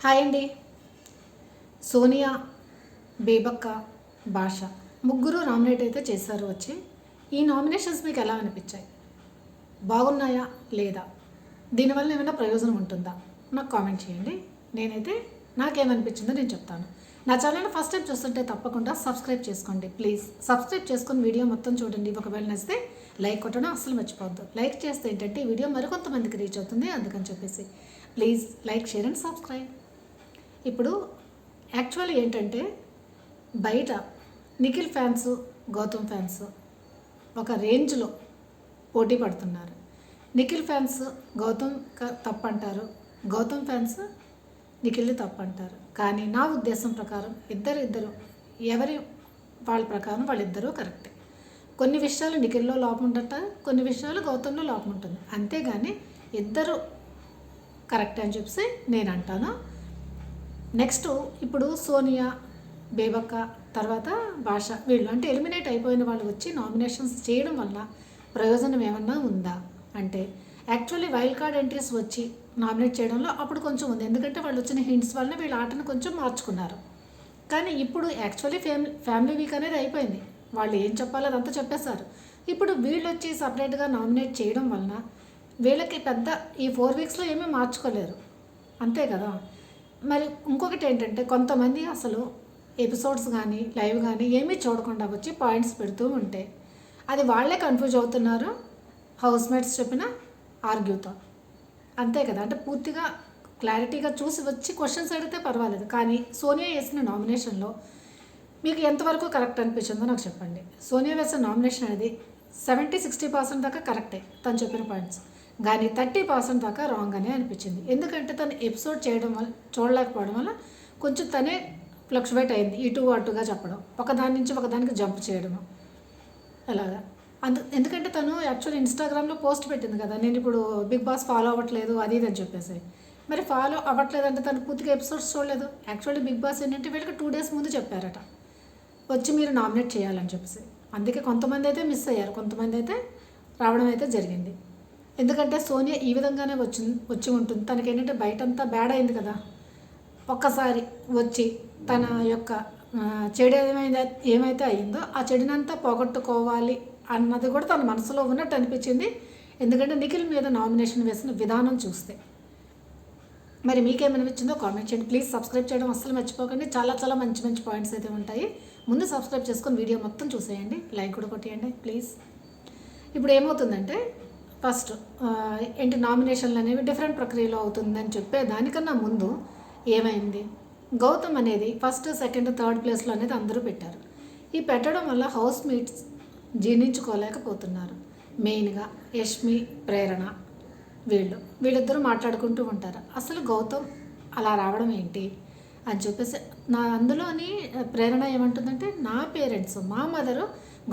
Hi అండి. సోనియా, బేబక్క, భాష ముగ్గురు నామినేట్ అయితే చేశారు వచ్చి. ఈ నామినేషన్స్ మీకు ఎలా అనిపించాయి? బాగున్నాయా లేదా? దీనివల్ల ఏమైనా ప్రయోజనం ఉంటుందా? నాకు కామెంట్ చేయండి. నేనైతే నాకేమనిపించిందో నేను చెప్తాను. నా ఛానల్ ఫస్ట్ టైం చూస్తుంటే తప్పకుండా సబ్స్క్రైబ్ చేసుకోండి ప్లీజ్. సబ్స్క్రైబ్ చేసుకొని వీడియో మొత్తం చూడండి. ఒకవేళ నచ్చితే లైక్ కొట్టడం అస్సలు మర్చిపోవద్దు. లైక్ చేస్తే ఏంటంటే ఈ వీడియో మరికొంతమందికి రీచ్ అవుతుంది, అందుకని చెప్పేసి please like, share and subscribe. ఇప్పుడు యాక్చువల్లీ ఏంటంటే బయట నిఖిల్ ఫ్యాన్స్, గౌతమ్ ఫ్యాన్స్ ఒక రేంజ్లో పోటీ పడుతున్నారు. నిఖిల్ ఫ్యాన్స్ గౌతమ్ తప్పంటారు, గౌతమ్ ఫ్యాన్స్ నిఖిల్ని తప్పంటారు. కానీ నా ఉద్దేశం ప్రకారం ఇద్దరు ఎవరి వాళ్ళ ప్రకారం వాళ్ళిద్దరూ కరెక్టే. కొన్ని విషయాలు నిఖిల్లో లోపం ఉంటుంట, కొన్ని విషయాలు గౌతమ్లో లోపం ఉంటుంది. అంతేగాని ఇద్దరు కరెక్ట్ అని చెప్పి నేను అంటాను. నెక్స్ట్ ఇప్పుడు సోనియా, బేబక్క, తర్వాత భాష వీళ్ళు అంటే ఎలిమినేట్ అయిపోయిన వాళ్ళు వచ్చి నామినేషన్స్ చేయడం వల్ల ప్రయోజనం ఏమన్నా ఉందా అంటే యాక్చువల్లీ వైల్డ్ కార్డ్ ఎంట్రీస్ వచ్చి నామినేట్ చేయడంలో అప్పుడు కొంచెం ఉంది. ఎందుకంటే వాళ్ళు వచ్చిన హింట్స్ వల్ల వీళ్ళ ఆటను కొంచెం మార్చుకున్నారు. కానీ ఇప్పుడు యాక్చువల్లీ ఫ్యామిలీ వీక్ అనేది అయిపోయింది. వాళ్ళు ఏం చెప్పాలో అదంతా చెప్పేశారు. ఇప్పుడు వీళ్ళు వచ్చి సపరేట్గా నామినేట్ చేయడం వలన వీళ్ళకి పెద్ద ఈ 4 వీక్స్లో ఏమీ మార్చుకోలేరు, అంతే కదా. మరి ఇంకొకటి ఏంటంటే కొంతమంది అసలు ఎపిసోడ్స్ కానీ లైవ్ కానీ ఏమీ చూడకుండా వచ్చి పాయింట్స్ పెడుతూ ఉంటే అది వాళ్ళే కన్ఫ్యూజ్ అవుతున్నారు, హౌస్మేట్స్ చెప్పిన ఆర్గ్యూతో, అంతే కదా. అంటే పూర్తిగా క్లారిటీగా చూసి వచ్చి క్వశ్చన్స్ అడిగితే పర్వాలేదు. కానీ సోనియా వేసిన నామినేషన్లో మీకు ఎంతవరకు కరెక్ట్ అనిపించిందో నాకు చెప్పండి. సోనియా వేసిన నామినేషన్ అనేది 70-60% దాకా కరెక్టే తను చెప్పిన పాయింట్స్, కానీ 30% దాకా రాంగ్ అనే అనిపించింది. ఎందుకంటే తను ఎపిసోడ్ చేయడం వల్ల చూడలేకపోవడం వల్ల కొంచెం తనే ఫ్లక్చువేట్ అయింది, ఇటు అటుగా చెప్పడం, ఒకదాని నుంచి ఒకదానికి జంప్ చేయడము అలాగా. ఎందుకంటే తను యాక్చువల్లీ ఇన్స్టాగ్రామ్లో పోస్ట్ పెట్టింది కదా, నేను ఇప్పుడు బిగ్ బాస్ ఫాలో అవ్వట్లేదు అది ఇది అని చెప్పేసి. మరి ఫాలో అవ్వట్లేదు అంటే తను పూర్తిగా ఎపిసోడ్స్ చూడలేదు. యాక్చువల్లీ బిగ్ బాస్ ఏంటంటే వీళ్ళకి 2 days ముందు చెప్పారట వచ్చి మీరు నామినేట్ చేయాలని చెప్పేసి. అందుకే కొంతమంది అయితే మిస్ అయ్యారు, కొంతమంది అయితే రావడం అయితే జరిగింది. ఎందుకంటే సోనియా ఈ విధంగానే వచ్చి ఉంటుంది. తనకి ఏంటంటే బయటంతా బ్యాడ్ అయింది కదా, ఒక్కసారి వచ్చి తన యొక్క చెడు ఏమైతే అయిందో ఆ చెడునంతా పోగొట్టుకోవాలి అన్నది కూడా తన మనసులో ఉన్నట్టు అనిపించింది. ఎందుకంటే నిఖిల్ మీద నామినేషన్ వేసిన విధానం చూస్తే. మరి మీకేమనిపించిందో కామెంట్ చేయండి ప్లీజ్. సబ్స్క్రైబ్ చేయడం అస్సలు మర్చిపోకండి. చాలా మంచి మంచి పాయింట్స్ అయితే ఉంటాయి. ముందు సబ్స్క్రైబ్ చేసుకొని వీడియో మొత్తం చూసేయండి, లైక్ కూడా కొట్టేయండి ప్లీజ్. ఇప్పుడు ఏమవుతుందంటే ఫస్ట్ ఏంటి నామినేషన్లు అనేవి డిఫరెంట్ ప్రక్రియలో అవుతుందని చెప్పే దానికన్నా ముందు ఏమైంది, గౌతమ్ అనేది ఫస్ట్, సెకండ్, థర్డ్ ప్లేస్లో అనేది అందరూ పెట్టారు. ఈ పెట్టడం వల్ల హౌస్ మేట్స్ జీర్ణించుకోలేకపోతున్నారు. మెయిన్గా యష్మి, ప్రేరణ వీళ్ళిద్దరూ మాట్లాడుకుంటూ ఉంటారు. అసలు గౌతమ్ అలా రావడం ఏంటి అని చెప్పేసి అందులోని ప్రేరణ ఏమంటుందంటే నా పేరెంట్స్, మా మదరు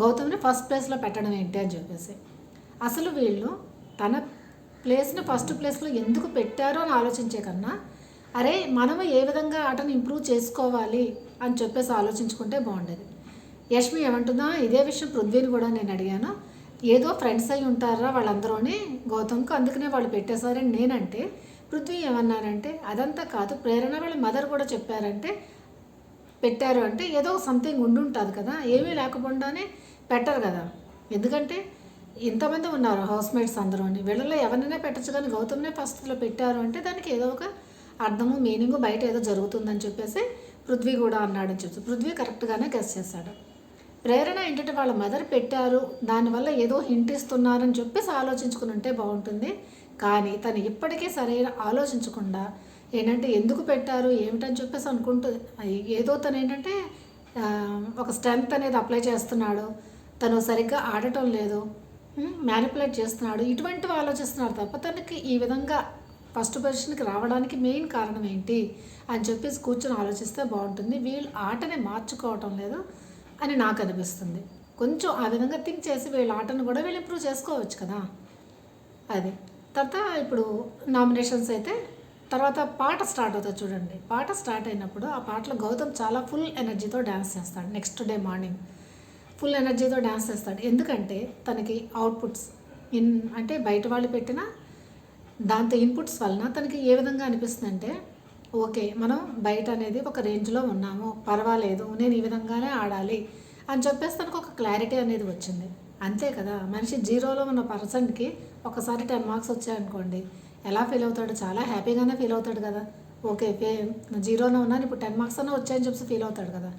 గౌతమ్ని ఫస్ట్ ప్లేస్లో పెట్టడం ఏంటి అని చెప్పేసి. అసలు వీళ్ళు తన ప్లేస్ని ఫస్ట్ ప్లేస్లో ఎందుకు పెట్టారో అని ఆలోచించే కన్నా అరే మనము ఏ విధంగా ఆటను ఇంప్రూవ్ చేసుకోవాలి అని చెప్పేసి ఆలోచించుకుంటే బాగుండేది. యష్మి ఏమంటుందా ఇదే విషయం పృథ్వీని కూడా నేను అడిగాను. ఏదో ఫ్రెండ్స్ అయి ఉంటారా వాళ్ళందరూని గౌతమ్కి, అందుకనే వాళ్ళు పెట్టేశారని నేనంటే పృథ్వీ ఏమన్నారంటే అదంతా కాదు, ప్రేరణ వాళ్ళ మదర్ కూడా చెప్పారంటే పెట్టారు అంటే ఏదో సంథింగ్ ఉండుంటుంది కదా, ఏమీ లేకపోకుండానే పెట్టరు కదా. ఎందుకంటే ఇంతమంది ఉన్నారు హౌస్మేట్స్ అందరూని, వీళ్ళలో ఎవరినైనా పెట్టచ్చు కానీ గౌతమ్నే ఫస్ట్లో పెట్టారు అంటే దానికి ఏదో ఒక అర్థము, మీనింగు, బయట ఏదో జరుగుతుందని చెప్పేసి పృథ్వీ కూడా అన్నాడని చెప్పి పృథ్వీ కరెక్ట్గానే గెస్ చేశాడు. ప్రేరణ ఏంటంటే వాళ్ళ మదర్ పెట్టారు, దానివల్ల ఏదో హింట్ ఇస్తున్నారని చెప్పేసి ఆలోచించుకుని ఉంటే బాగుంటుంది. కానీ తను ఇప్పటికీ సరైన ఆలోచించకుండా ఏంటంటే ఎందుకు పెట్టారు ఏమిటని చెప్పేసి అనుకుంటూ ఏదో తను ఏంటంటే ఒక స్ట్రెంగ్త్ అనేది అప్లై చేస్తున్నాడు, తను సరిగ్గా ఆడటం లేదు, మ్యానిపులేట్ చేస్తున్నాడు, ఇటువంటివి ఆలోచిస్తున్నారు తప్ప తనకి ఈ విధంగా ఫస్ట్ పొజిషన్కి రావడానికి మెయిన్ కారణం ఏంటి అని చెప్పేసి కూర్చొని ఆలోచిస్తే బాగుంటుంది. వీళ్ళు ఆటని మార్చుకోవటం లేదు అని నాకు అనిపిస్తుంది. కొంచెం ఆ విధంగా థింక్ చేసి వీళ్ళ ఆటను కూడా వీళ్ళు ఇంప్రూవ్ చేసుకోవచ్చు కదా. అది తర్వాత ఇప్పుడు నామినేషన్స్ అయితే తర్వాత పాట స్టార్ట్ అవుతుంది చూడండి. పాట స్టార్ట్ అయినప్పుడు ఆ పాటలో గౌతమ్ చాలా ఫుల్ ఎనర్జీతో డ్యాన్స్ చేస్తాడు. నెక్స్ట్ డే మార్నింగ్ ఫుల్ ఎనర్జీతో డ్యాన్స్ చేస్తాడు. ఎందుకంటే తనకి అవుట్పుట్స్ అంటే బయట వాళ్ళు పెట్టిన దాంతో ఇన్పుట్స్ వలన తనకి ఏ విధంగా అనిపిస్తుందంటే ఓకే, మనం బయట అనేది ఒక రేంజ్లో ఉన్నాము, పర్వాలేదు, నేను ఈ విధంగానే ఆడాలి అని చెప్పేసి తనకు ఒక క్లారిటీ అనేది వచ్చింది. అంతే కదా, మనిషి జీరోలో ఉన్న పర్సన్కి ఒకసారి 10 మార్క్స్ వచ్చాయనుకోండి, ఎలా ఫీల్ అవుతాడు? చాలా హ్యాపీగానే ఫీల్ అవుతాడు కదా. ఓకే, జీరోలో ఉన్నాను, ఇప్పుడు 10 మార్క్స్ అన్నా వచ్చాయని చెప్పి ఫీల్ అవుతాడు కదా.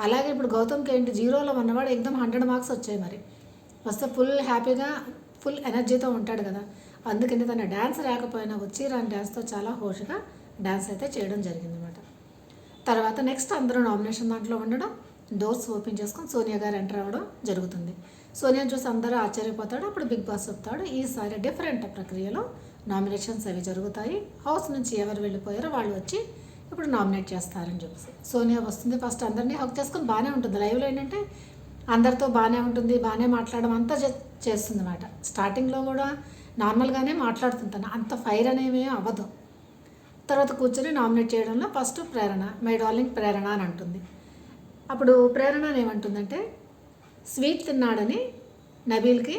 అలాగే ఇప్పుడు గౌతమ్కి ఏంటి, జీరోలో ఉన్నవాడు ఎగ్దమ్ 100 మార్క్స్ వచ్చాయి, మరి వస్తే ఫుల్ హ్యాపీగా ఫుల్ ఎనర్జీతో ఉంటాడు కదా. అందుకని తన డ్యాన్స్ రాకపోయినా వచ్చి రాని డ్యాన్స్తో చాలా హోష్గా డ్యాన్స్ అయితే చేయడం జరిగిందన్నమాట. తర్వాత నెక్స్ట్ అందరూ నామినేషన్ దాంట్లో ఉండడం, డోర్స్ ఓపెన్ చేసుకొని సోనియా గారు ఎంటర్ అవ్వడం జరుగుతుంది. సోనియా చూసి అందరూ ఆశ్చర్యపోతాడు. అప్పుడు బిగ్ బాస్ చెప్తాడు, ఈసారి డిఫరెంట్ ప్రక్రియలో నామినేషన్స్ అవి జరుగుతాయి, హౌస్ నుంచి ఎవరు వెళ్ళిపోయారో వాళ్ళు వచ్చి ఇప్పుడు నామినేట్ చేస్తారని చెప్పేసి. సోనియా వస్తుంది, ఫస్ట్ అందరినీ హక్ చేసుకొని బాగానే ఉంటుంది. లైవ్లో ఏంటంటే అందరితో బాగానే ఉంటుంది, బాగానే మాట్లాడడం అంతా చేస్తుంది అన్నమాట. స్టార్టింగ్లో కూడా నార్మల్గానే మాట్లాడుతుంటాను, అంత ఫైర్ అనేవి అవ్వదు. తర్వాత కూర్చొని నామినేట్ చేయడంలో ఫస్ట్ ప్రేరణ, మై డార్లింగ్ ప్రేరణ అని అంటుంది. అప్పుడు ప్రేరణ ఏమంటుందంటే, స్వీట్ తిన్నాడని నబీల్కి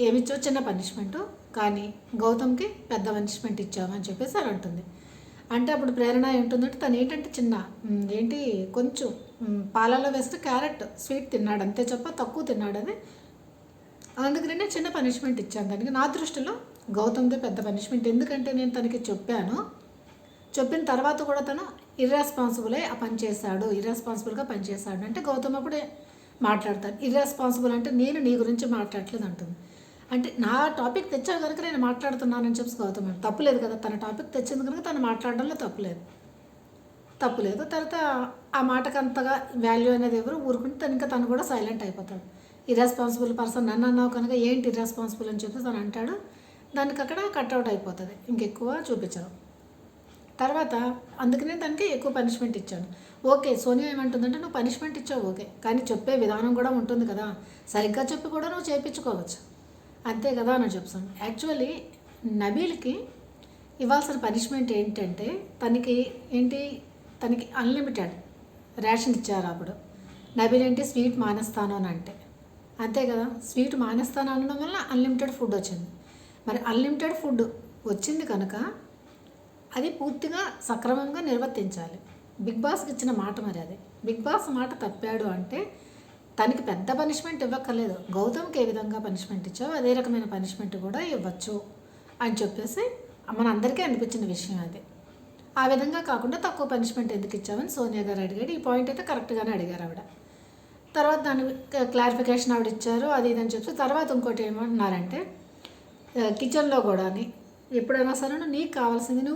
ఏమిచ్చో చిన్న పనిష్మెంటు, కానీ గౌతమ్కి పెద్ద పనిష్మెంట్ ఇచ్చామని చెప్పేసి అని అంటుంది. అంటే అప్పుడు ప్రేరణ ఏంటుందంటే, తను ఏంటంటే ఏంటి కొంచెం పాలలో వేస్తే క్యారెట్ స్వీట్ తిన్నాడు అంతే చెప్ప, తక్కువ తిన్నాడని, అందుకని నేను చిన్న పనిష్మెంట్ ఇచ్చాను దానికి. నా దృష్టిలో గౌతమ్ది పెద్ద పనిష్మెంట్, ఎందుకంటే నేను తనకి చెప్పిన తర్వాత కూడా తను ఇర్రెస్పాన్సిబుల్ ఆ పని చేశాడు, ఇర్రెస్పాన్సిబుల్గా పనిచేశాడు అంటే గౌతమ్ అప్పుడే మాట్లాడతాడు. ఇర్రెస్పాన్సిబుల్ అంటే నేను నీ గురించి మాట్లాడట్లేదు అంటుంది. అంటే నా టాపిక్ తెచ్చావు కనుక నేను మాట్లాడుతున్నానని చెప్పి గౌతమ్ అంటే తప్పులేదు కదా, తన టాపిక్ తెచ్చింది కనుక తను మాట్లాడడంలో తప్పులేదు. తర్వాత ఆ మాటకు అంతగా వాల్యూ అనేది ఎవరు ఊరుకుంటే తను కూడా సైలెంట్ అయిపోతాడు. ఇర్రెస్పాన్సిబుల్ పర్సన్ నన్ను అన్నావు కనుక ఏంటి ఇర్రెస్పాన్సిబుల్ అని చెప్పి తను అంటాడు. దానికి అక్కడ కట్అవుట్ అయిపోతుంది, ఇంకెక్కువ చూపించడం. తర్వాత అందుకనే దానికి ఎక్కువ పనిష్మెంట్ ఇచ్చాను. ఓకే, సోనియా ఏమంటుందంటే, నువ్వు పనిష్మెంట్ ఇచ్చావు ఓకే, కానీ చెప్పే విధానం కూడా ఉంటుంది కదా, సరిగ్గా చెప్పి కూడా నువ్వు చేయించుకోవచ్చు అంతే కదా అని చెప్తాను. యాక్చువల్లీ నబీల్కి ఇవ్వాల్సిన పనిష్మెంట్ ఏంటంటే, తనకి అన్లిమిటెడ్ రేషన్ ఇచ్చారు. అప్పుడు నబీల్ ఏంటి స్వీట్ మానేస్తాను అని అంటే, అంతే కదా, స్వీట్ మానేస్తాను అనడం వల్ల అన్లిమిటెడ్ ఫుడ్ వచ్చింది. మరి అన్లిమిటెడ్ ఫుడ్ వచ్చింది కనుక అది పూర్తిగా సక్రమంగా నిర్వర్తించాలి. బిగ్ బాస్కి ఇచ్చిన మాట మరి అది. బిగ్ బాస్ మాట తప్పాడు అంటే తనకి పెద్ద పనిష్మెంట్ ఇవ్వక్కర్లేదు, గౌతమ్కి ఏ విధంగా పనిష్మెంట్ ఇచ్చావో అదే రకమైన పనిష్మెంట్ కూడా ఇవ్వచ్చు అని చెప్పేసి మన అందరికీ అనిపించిన విషయం అది. ఆ విధంగా కాకుండా తక్కువ పనిష్మెంట్ ఎందుకు ఇచ్చామని సోనియా గారు అడిగాడు. ఈ పాయింట్ అయితే కరెక్ట్గానే అడిగారు ఆవిడ. తర్వాత దాని క్లారిఫికేషన్ ఆవిడ ఇచ్చారు, అది ఇదని చెప్పి. తర్వాత ఇంకోటి ఏమంటున్నారంటే, కిచెన్లో కూడా ఎప్పుడైనా సరే నీకు కావాల్సింది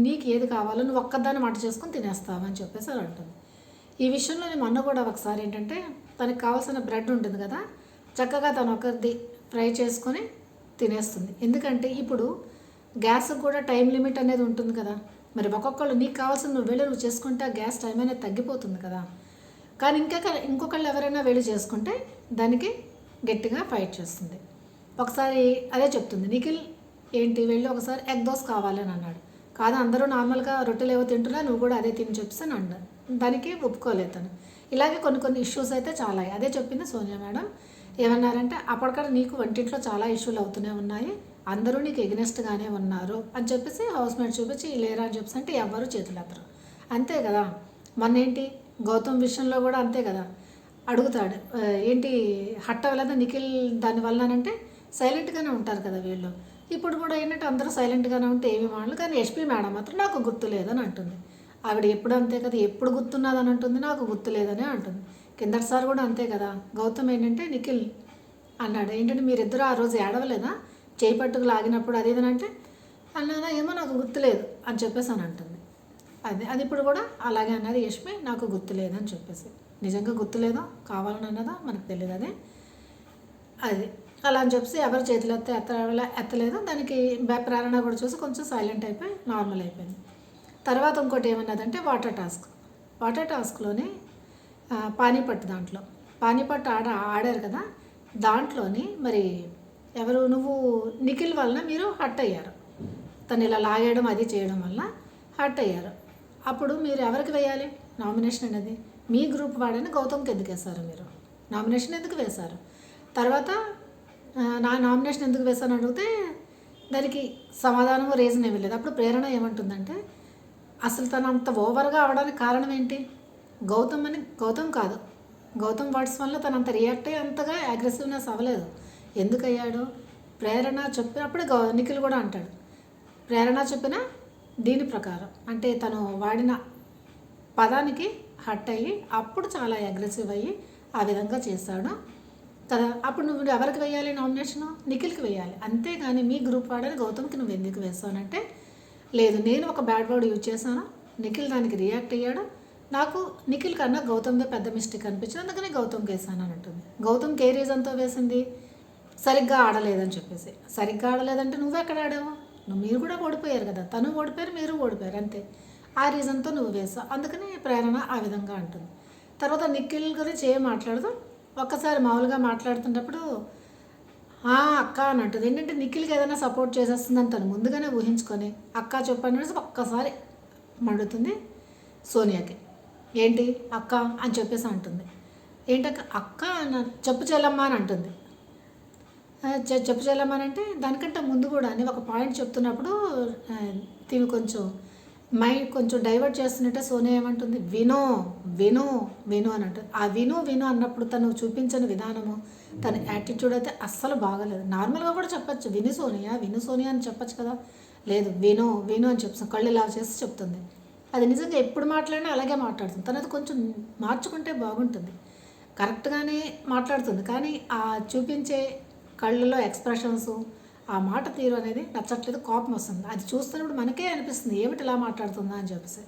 నీకు ఏది కావాలో నువ్వు ఒక్కదాన్ని వంట చేసుకొని తినేస్తావని చెప్పేసి అని అంటుంది. ఈ విషయంలో నేను మొన్న కూడా ఒకసారి ఏంటంటే, తనకు కావాల్సిన బ్రెడ్ ఉంటుంది కదా, చక్కగా తను ఒకరిది ఫ్రై చేసుకొని తినేస్తుంది. ఎందుకంటే ఇప్పుడు గ్యాస్కి కూడా టైం లిమిట్ అనేది ఉంటుంది కదా, మరి ఒక్కొక్కళ్ళు నీకు కావాల్సిన నువ్వు చేసుకుంటే ఆ గ్యాస్ టైం అనేది తగ్గిపోతుంది కదా. కానీ ఇంకొకళ్ళు ఎవరైనా చేసుకుంటే దానికి గట్టిగా ఫైట్ చేస్తుంది. ఒకసారి అదే చెప్తుంది, నిఖిల్ ఏంటి వెళ్ళి ఒకసారి ఎగ్ దోశ కావాలని అన్నాడు. కాదు, అందరూ నార్మల్గా రొట్టెలు ఏవో తింటున్నా, నువ్వు కూడా అదే తిని చెప్పేసి అన్నాడు. దానికి ఒప్పుకోలేదు తను. ఇలాగే కొన్ని ఇష్యూస్ అయితే చాలా. అదే చెప్పింది సోనియా మేడం. ఏమన్నారంటే, అప్పటికక్కడ నీకు వంటింట్లో చాలా ఇష్యూలు అవుతూనే ఉన్నాయి, అందరూ నీకు ఎగ్నెస్ట్గానే ఉన్నారు అని చెప్పేసి హౌస్ మేట్ చూపించి లేరా అని చెప్పేసి అంటే ఎవరు చేతులు ఎత్తరు. అంతే కదా. మొన్న ఏంటి గౌతమ్ విషయంలో కూడా అంతే కదా, అడుగుతాడు ఏంటి హట్ అవ్వలేదా నిఖిల్ దానివల్ల అంటే సైలెంట్గానే ఉంటారు కదా వీళ్ళు. ఇప్పుడు కూడా ఏంటంటే అందరూ సైలెంట్గానే ఉంటే ఏమి మాటలు, కానీ ఎస్పీ మేడం మాత్రం నాకు గుర్తు లేదని అంటుంది. ఆవిడ ఎప్పుడు అంతే కదా, ఎప్పుడు గుర్తున్నదని అంటుంది, నాకు గుర్తు లేదని అంటుంది. కిందటిసారి కూడా అంతే కదా, గౌతమ్ ఏంటంటే నిఖిల్ అన్నాడు, ఏంటంటే మీరిద్దరూ ఆ రోజు ఏడవలేదా చేయి పట్టుకు లాగినప్పుడు అదేదని అంటే, అన్నానా ఏమో నాకు గుర్తులేదు అని చెప్పేసి అని అంటుంది. అది ఇప్పుడు కూడా అలాగే అన్నది యష్మి, నాకు గుర్తులేదని చెప్పేసి. నిజంగా గుర్తులేదో కావాలని అన్నదో మనకు తెలియదు. అది అలా అని చెప్పేసి ఎవరు చేతులు ఎత్తలేదు. దానికి ప్రేరణ కూడా చూసి కొంచెం సైలెంట్ అయిపోయి నార్మల్ అయిపోయింది. తర్వాత ఇంకోటి ఏమన్నదంటే వాటర్ టాస్క్లోనే పానీపట్టు ఆడారు కదా, దాంట్లోని మరి ఎవరు నువ్వు నిఖిల్ వలన మీరు హట్ అయ్యారు, తను ఇలా లాగేయడం అది చేయడం వల్ల హట్ అయ్యారు. అప్పుడు మీరు ఎవరికి వేయాలి నామినేషన్ అనేది? మీ గ్రూప్ వాడని గౌతమ్కి ఎందుకు వేశారు? మీరు నామినేషన్ ఎందుకు వేశారు? తర్వాత నా నామినేషన్ ఎందుకు వేశాను అడిగితే దానికి సమాధానం రీజన్ ఏమీ లేదు. అప్పుడు ప్రేరణ ఏమంటుందంటే, అసలు తను అంత ఓవర్గా అవడానికి కారణం ఏంటి? గౌతమ్ కాదు, గౌతమ్ వర్డ్స్ వల్ల తను అంత రియాక్ట్ అయ్యి అంతగా అగ్రెసివ్నెస్ అవ్వలేదు. ఎందుకు అయ్యాడు? ప్రేరణ చెప్పినప్పుడు నిఖిల్ కూడా అంటాడు, ప్రేరణ చెప్పిన దీని ప్రకారం అంటే తను వాడిన పదానికి హట్ అయ్యి అప్పుడు చాలా అగ్రెసివ్ అయ్యి ఆ విధంగా చేశాడు కదా. అప్పుడు నువ్వు ఎవరికి వేయాలి నామినేషను? నిఖిల్కి వేయాలి. అంతేగాని మీ గ్రూప్ వాడని గౌతమ్కి నువ్వు ఎందుకు వేస్తానంటే, లేదు నేను ఒక బ్యాడ్ వర్డ్ యూజ్ చేశాను, నిఖిల్ దానికి రియాక్ట్ అయ్యాడు, నాకు నిఖిల్ కన్నా గౌతమ్దే పెద్ద మిస్టేక్ అనిపించింది, అందుకని గౌతమ్కి వేసాను అని అంటుంది. గౌతమ్కి ఏ రీజన్తో వేసింది? సరిగ్గా ఆడలేదని చెప్పేసి. సరిగ్గా ఆడలేదంటే నువ్వెక్కడ ఆడావు? మీరు కూడా ఓడిపోయారు కదా, తను ఓడిపోయారు మీరు ఓడిపోయారు అంతే. ఆ రీజన్తో నువ్వు వేసావు, అందుకని ప్రేరణ ఆ విధంగా అంటుంది. తర్వాత నిఖిల్ గురించి ఏం మాట్లాడదు, ఒక్కసారి మామూలుగా మాట్లాడుతున్నప్పుడు అక్క అని అంటుంది. ఏంటంటే నిఖిల్కి ఏదైనా సపోర్ట్ చేసేస్తుందని తను ముందుగానే ఊహించుకొని అక్క చెప్పని ఒక్కసారి మండుతుంది సోనియాకి. ఏంటి అక్క అని చెప్పేసి అంటుంది. ఏంటక్క అక్క చెప్పు చెల్లమ్మ అని అంటుంది. చెప్పు చెల్లమ్మ అంటే దానికంటే ముందు కూడా అని ఒక పాయింట్ చెప్తున్నప్పుడు తిని కొంచెం మైండ్ కొంచెం డైవర్ట్ చేస్తున్నట్టే సోనియా ఏమంటుంది, విను విను విను అని అంటుంది. ఆ విను విను అన్నప్పుడు తను చూపించిన విధానము, తన యాటిట్యూడ్ అయితే అస్సలు బాగలేదు. నార్మల్గా కూడా చెప్పచ్చు, విను సోనియా అని చెప్పచ్చు కదా. లేదు విను విను అని చెప్తాను, కళ్ళు ఇలా చేసి చెప్తుంది. అది నిజంగా ఎప్పుడు మాట్లాడినా అలాగే మాట్లాడుతుంది. తనది కొంచెం మార్చుకుంటే బాగుంటుంది. కరెక్ట్గానే మాట్లాడుతుంది, కానీ ఆ చూపించే కళ్ళలో ఎక్స్ప్రెషన్స్, ఆ మాట తీరు అనేది నచ్చట్లేదు, కోపం వస్తుంది. అది చూస్తున్నప్పుడు మనకే అనిపిస్తుంది ఏమిటి ఇలా మాట్లాడుతుందా అని చెప్పేసి.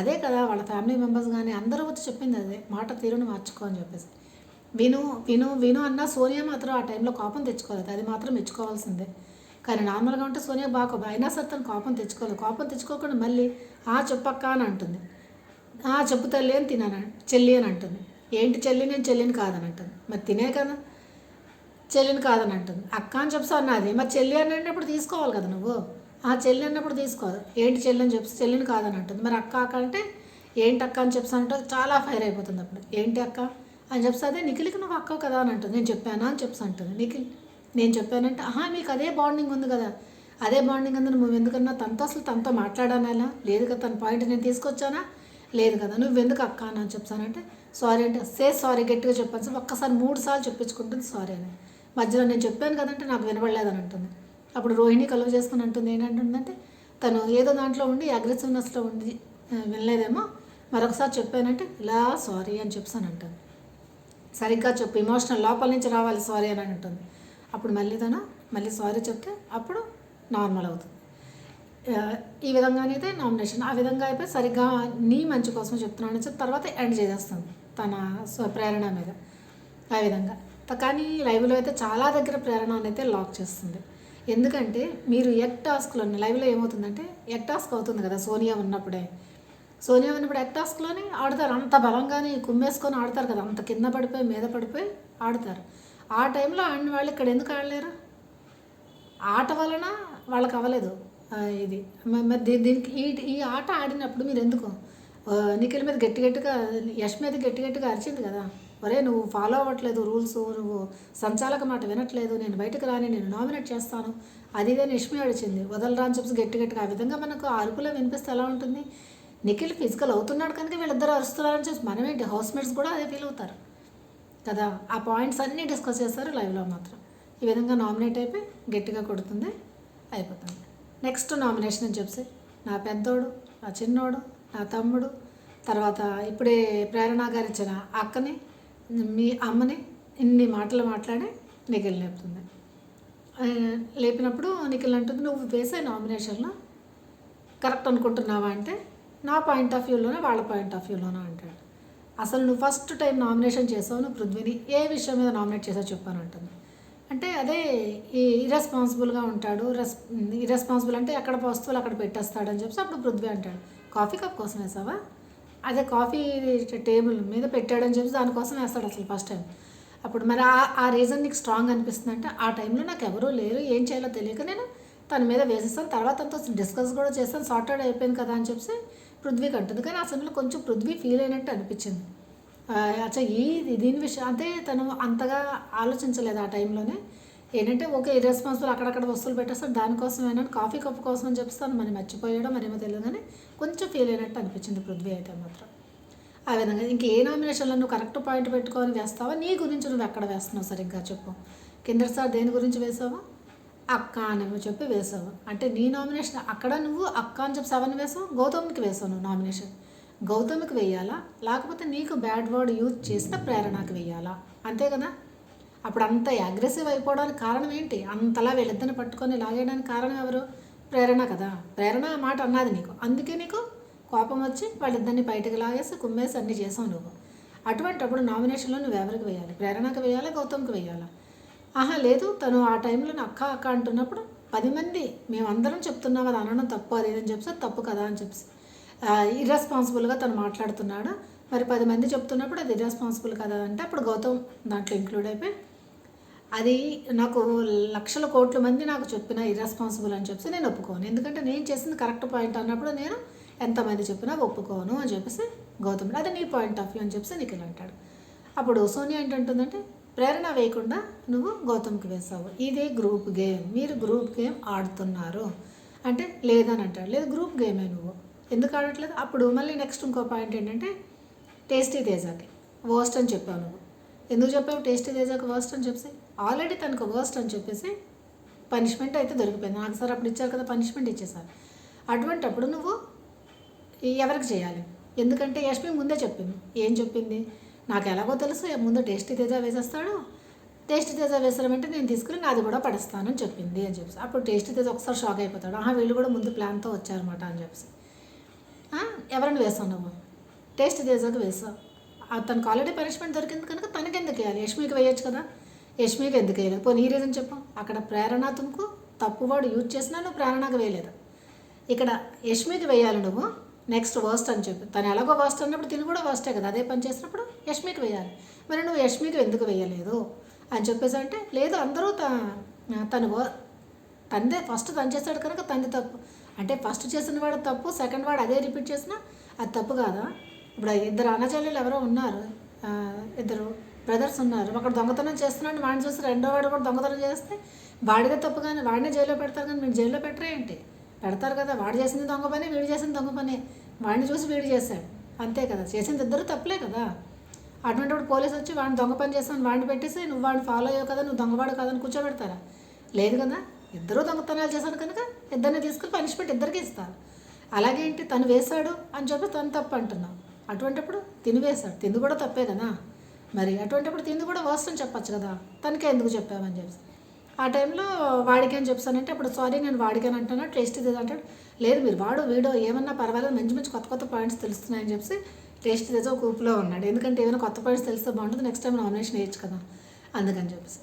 అదే కదా వాళ్ళ ఫ్యామిలీ మెంబర్స్ కానీ అందరూ వచ్చి చెప్పింది అదే, మాట తీరుని మార్చుకో అని చెప్పేసి. విను విను విను అన్న సోనియా మాత్రం ఆ టైంలో కోపం తెచ్చుకోలేదు, అది మాత్రం మెచ్చుకోవాల్సిందే. కానీ నార్మల్గా ఉంటే సోనియా బాగా అయినా సరే తను కోపం తెచ్చుకోలేదు. కోపం తెచ్చుకోకుండా మళ్ళీ చెప్పక్క అని అంటుంది. చెప్పు తల్లి అని చెల్లి అని అంటుంది. ఏంటి చెల్లి, నేను చెల్లిని కాదని అంటుంది. మరి తినే కదా చెల్లిని కాదని అంటుంది. అక్క అని చెప్పి అన్నది, మరి చెల్లి అన్నప్పుడు తీసుకోవాలి కదా నువ్వు. చెల్లి అన్నప్పుడు తీసుకోదు. ఏంటి చెల్లి అని చెప్పి చెల్లిని కాదని అంటుంది. మరి అక్క అంటే ఏంటి అక్క అని చెప్పి చాలా ఫైర్ అయిపోతుంది. అప్పుడు ఏంటి అక్క అని చెప్పి అదే నిఖిల్కి నువ్వు అక్క కదా అని అంటుంది. నేను చెప్పానా అని చెప్పి అంటుంది. నిఖిల్ నేను చెప్పానంటే మీకు అదే బాండింగ్ ఉంది కదా, అదే బాండింగ్ ఉంది, నువ్వు ఎందుకన్నా తనతో మాట్లాడానా? లేదు కదా, తన పాయింట్ నేను తీసుకొచ్చానా? లేదు కదా, నువ్వు ఎందుకు అక్క అని చెప్తానంటే సారీ అంటే సారీ గట్టిగా చెప్పాను. ఒక్కసారి 3 సార్లు చెప్పించుకుంటుంది సారీ అని. మధ్యలో నేను చెప్పాను కదంటే నాకు వినపడలేదని అంటుంది. అప్పుడు రోహిణి కలువ చేసుకుని అంటుంది ఏంటంటుందంటే, తను ఏదో దాంట్లో ఉండి అగ్రెసివ్నెస్లో ఉండి వినలేదేమో, మరొకసారి చెప్పానంటే ఇలా సారీ అని చెప్పాను అంటుంది. సరిగ్గా చెప్పు, ఎమోషనల్ లోపల నుంచి రావాలి సారీ అని అంటుంది. అప్పుడు మళ్ళీ సారీ చెప్తే అప్పుడు నార్మల్ అవుతుంది. ఈ విధంగానైతే నామినేషన్ ఆ విధంగా అయిపోయి సరిగ్గా నీ మంచి కోసం చెప్తున్నాను చెప్పి తర్వాత ఎండ్ చేసేస్తుంది తన ప్రేరణ మీద ఆ విధంగా. కానీ లైవ్లో అయితే చాలా దగ్గర ప్రేరణ అయితే లాక్ చేస్తుంది. ఎందుకంటే మీరు ఎగ్ టాస్క్లోని లైవ్లో ఏమవుతుందంటే ఎగ్ టాస్క్ అవుతుంది కదా, సోనియా ఉన్నప్పుడు ఎగ్ టాస్క్లోని ఆడతారు. అంత బలంగానే కుమ్మేసుకొని ఆడతారు కదా, అంత కింద పడిపోయి మీద పడిపోయి ఆడతారు. ఆ టైంలో ఆడిన వాళ్ళు ఇక్కడ ఎందుకు ఆడలేరు? ఆట వలన వాళ్ళకి అవ్వలేదు ఇది. దీనికి ఈ ఆట ఆడినప్పుడు మీరు ఎందుకు నిఖిల్ మీద గట్టిగా యష్ మీద గట్టిగా అరిచింది కదా, ఒరే నువ్వు ఫాలో అవ్వట్లేదు రూల్స్, నువ్వు సంచాలక మాట వినట్లేదు, నేను బయటకు రాని, నేను నామినేట్ చేస్తాను అది ఇదే యష్మి అడిచింది, వదలరా అని చెప్పి గట్టిగా. ఆ విధంగా మనకు అరుపులో వినిపిస్తే ఎలా ఉంటుంది? నిఖిల్ ఫిజికల్ అవుతున్నాడు కనుక వీళ్ళిద్దరు అరుస్తున్నారని చెప్పి మనమేంటి హౌస్మేట్స్ కూడా అదే ఫీల్ అవుతారు కదా. ఆ పాయింట్స్ అన్నీ డిస్కస్ చేస్తారు లైవ్లో మాత్రం. ఈ విధంగా నామినేట్ అయిపోయి గట్టిగా కొడుతుంది, అయిపోతుంది. నెక్స్ట్ నామినేషన్ అని చెప్పి నా పెద్దోడు, నా చిన్నోడు, నా తమ్ముడు, తర్వాత ఇప్పుడే ప్రేరణ గారు ఇచ్చిన అక్కని, మీ అమ్మని ఇన్ని మాటలు మాట్లాడి నిఖిల్ లేపుతుంది. లేపినప్పుడు నిఖిల్ అంటుంది, నువ్వు వేసే నామినేషన్లో కరెక్ట్ అనుకుంటున్నావా అంటే నా పాయింట్ ఆఫ్ వ్యూలోనే వాళ్ళ పాయింట్ ఆఫ్ వ్యూలోనే అంటాడు. అసలు నువ్వు ఫస్ట్ టైం నామినేషన్ చేసావు, నువ్వు పృథ్వీని ఏ విషయం మీద నామినేట్ చేసావు చెప్పాను అంటుంది. అంటే అదే ఈ ఇర్రెస్పాన్సిబుల్గా ఉంటాడు, ఇర్రెస్పాన్సిబుల్ అంటే ఎక్కడ వస్తువులు అక్కడ పెట్టేస్తాడని చెప్పి అప్పుడు పృథ్వీ అంటాడు. కాఫీ కప్ కోసం వేసావా? అదే కాఫీ టేబుల్ మీద పెట్టాడని చెప్పి దానికోసం వేస్తాడు అసలు ఫస్ట్ టైం. అప్పుడు మరి ఆ రీజన్ నీకు స్ట్రాంగ్ అనిపిస్తుంది అంటే ఆ టైంలో నాకు ఎవరూ లేరు, ఏం చేయాలో తెలియక నేను తన మీద వేసేస్తాను, తర్వాత అంతా డిస్కస్ కూడా చేస్తాను, సార్ట్ అవుట్ అయిపోయింది కదా అని చెప్పి పృథ్వీకి అంటుంది. కానీ ఆ సమయంలో కొంచెం పృథ్వీ ఫీల్ అయినట్టు అనిపించింది. అచ్చా దీని విషయం అంటే తను అంతగా ఆలోచించలేదు ఆ టైంలోనే. ఏంటంటే ఓకే ఇర్రెస్పాన్సిబుల్ అక్కడక్కడ వస్తువులు పెట్టేస్తాడు దానికోసం ఏమైనా కాఫీ కప్పు కోసం అని చెప్తాను మరి మర్చిపోయాడో మరేమో తెలియదు కానీ కొంచెం ఫీల్ అయినట్టు అనిపించింది పృథ్వీ అయితే మాత్రం. ఆ విధంగా ఇంక ఏ నామినేషన్లో నువ్వు కరెక్ట్ పాయింట్ పెట్టుకొని వేస్తావా, నీ గురించి నువ్వు ఎక్కడ వేస్తున్నావు సరిగ్గా చెప్పు. కిందసారి దేని గురించి వేసావా, అక్క అని చెప్పి వేసావు. అంటే నీ నామినేషన్ అక్కడ నువ్వు అక్క అని చెప్పి 7 వేసావు, గౌతమ్కి వేసావు నువ్వు నామినేషన్. గౌతమ్కి వేయాలా లేకపోతే నీకు బ్యాడ్ వర్డ్ యూజ్ చేసిన ప్రేరణకి వేయాలా, అంతే కదా. అప్పుడు అంత అగ్రెసివ్ అయిపోవడానికి కారణం ఏంటి, అంతలా వీళ్ళిద్దరిని పట్టుకొని లాగేయడానికి కారణం ఎవరు, ప్రేరణ కదా. ప్రేరణ ఆ మాట అన్నది నీకు, అందుకే నీకు కోపం వచ్చి వాళ్ళిద్దరిని బయటకు లాగేసి కుమ్మేసి అన్నీ చేసావు నువ్వు. అప్పుడు నామినేషన్లో నువ్వు ఎవరికి వేయాలి, ప్రేరణకి వేయాలా గౌతమ్కి వేయాలా. ఆహా లేదు తను ఆ టైంలో అక్క అక్క అంటున్నప్పుడు 10 మంది మేమందరం చెప్తున్నాం అది అనడం తప్పు అదేదని చెప్పి తప్పు కదా అని చెప్పి ఇర్రెస్పాన్సిబుల్గా తను మాట్లాడుతున్నాడు. మరి 10 మంది చెప్తున్నప్పుడు అది ఇర్రెస్పాన్సిబుల్ కదా అంటే అప్పుడు గౌతమ్ దాంట్లో ఇంక్లూడ్ అయిపోయి అది నాకు లక్షల కోట్ల మంది నాకు చెప్పిన ఇర్రెస్పాన్సిబుల్ అని చెప్పి నేను ఒప్పుకోను, ఎందుకంటే నేను చేసింది కరెక్ట్ పాయింట్ అన్నప్పుడు నేను ఎంతమంది చెప్పినా ఒప్పుకోను అని చెప్పేసి గౌతమ్ అది నీ పాయింట్ ఆఫ్ వ్యూ అని చెప్పేసి నిఖిల్ అంటాడు. అప్పుడు సోనియా ఏంటంటుందంటే ప్రేరణ వేయకుండా నువ్వు గౌతమ్కి వేసావు, ఇదే గ్రూప్ గేమ్, మీరు గ్రూప్ గేమ్ ఆడుతున్నారు అంటే లేదని అంటాడు. లేదు గ్రూప్ గేమే, నువ్వు ఎందుకు ఆడట్లేదు. అప్పుడు మళ్ళీ నెక్స్ట్ ఇంకో పాయింట్ ఏంటంటే టేస్టీ తేజాకి వర్స్ట్ అని చెప్పావు నువ్వు. ఎందుకు చెప్పావు టేస్టీ తేజాకి వర్స్ట్ అని చెప్పేసి, ఆల్రెడీ తనకు వర్స్ట్ అని చెప్పేసి పనిష్మెంట్ అయితే దొరికిపోయింది నాకు. సార్ అప్పుడు ఇచ్చారు కదా పనిష్మెంట్ ఇచ్చేసారు. అప్పుడు నువ్వు ఎవరికి చేయాలి, ఎందుకంటే యష్మి ముందే చెప్పింది. ఏం చెప్పింది, నాకు ఎలాగో తెలుసు ముందు టేస్టీ తేజ వేసేస్తాడు, టేస్టీ తేజ వేసామంటే నేను తీసుకుని నాది కూడా పడేస్తానని చెప్పింది అని చెప్పేసి. అప్పుడు టేస్టీ తేజ ఒకసారి షాక్ అయిపోతాడు, వీళ్ళు కూడా ముందు ప్లాన్తో వచ్చారన్నమాట అని చెప్పేసి. ఎవరిని వేసావు నువ్వు, టేస్టీ తేజకి వేసావు. తనకు ఆల్రెడీ పనిష్మెంట్ దొరికింది కనుక తనకి ఎందుకు వేయాలి, యష్మికి వేయచ్చు కదా. యష్మికి ఎందుకు వేయలేదు, పోనీ ఈ రీజన్ చెప్పు. అక్కడ ప్రేరణ తుమ్కు తప్పు వాడు యూజ్ చేసినా నువ్వు ప్రేరణకు వేయలేదు, ఇక్కడ యష్మికి వేయాలి నువ్వు. నెక్స్ట్ వర్స్ట్ అని చెప్పి తను ఎలాగో వర్స్ట్ అన్నప్పుడు తిని కూడా వర్స్టే కదా, అదే పని చేసినప్పుడు యష్మికి వేయాలి. మరి నువ్వు యష్మికి ఎందుకు వేయలేదు అని చెప్పేసి అంటే లేదు అందరూ తందే ఫస్ట్ తను చేశాడు కనుక తంది తప్పు అంటే ఫస్ట్ చేసిన వాడు తప్పు, సెకండ్ వాడు అదే రిపీట్ చేసినా అది తప్పు కాదా. ఇప్పుడు 2 అన్నచెల్లెలు ఎవరో ఉన్నారు, 2 బ్రదర్స్ ఉన్నారు, ఒకడు దొంగతనం చేస్తున్నాడు వాడిని చూసి రెండో వాడు కూడా దొంగతనం చేస్తే వాడిదే తప్పు కానీ వాడినే జైల్లో పెడతారు కానీ మీరు జైల్లో పెట్టరే ఏంటి, పెడతారు కదా. వాడు చేసింది దొంగ పని, వీడు చేసింది దొంగ పని, వాడిని చూసి వీడు చేశాడు అంతే కదా, చేసింది ఇద్దరు తప్పులే కదా. అటువంటిప్పుడు పోలీసు వచ్చి వాడిని దొంగ పని చేస్తాను వాడిని పెట్టేసి నువ్వు వాడిని ఫాలో అయ్యావు కదా నువ్వు దొంగవాడు కదా అని కూర్చోబెడతారా, లేదు కదా. ఇద్దరు దొంగతనాలు చేశాను కనుక ఇద్దరిని తీసుకుని పనిష్మెంట్ ఇద్దరికి ఇస్తారు. అలాగేంటి తను వేశాడు అని చెప్పి తను తప్పు అంటున్నావు, అటువంటిప్పుడు తిని వేశాడు, తింది కూడా తప్పే కదా. మరి అటువంటిప్పుడు తింది కూడా వర్స్ట్ అని చెప్పచ్చు కదా, తనకే ఎందుకు చెప్పామని చెప్పి. ఆ టైంలో వాడికేం చెప్తానంటే అప్పుడు సారీ నేను వాడికని అంటున్నా టేస్ట్ ఇది అంటాడు. లేదు మీరు వాడు వీడో ఏమన్నా పర్వాలేదు మంచి కొత్త పాయింట్స్ తెలుస్తున్నాయని చెప్పి టేస్ట్ తెచ్చో ఒక ఊపులో ఉన్నాడు. ఎందుకంటే ఏమైనా కొత్త పాయింట్స్ తెలిస్తే బాగుంటుంది, నెక్స్ట్ టైం నామినేషన్ వేయచ్చు కదా అందుకని చెప్పేసి.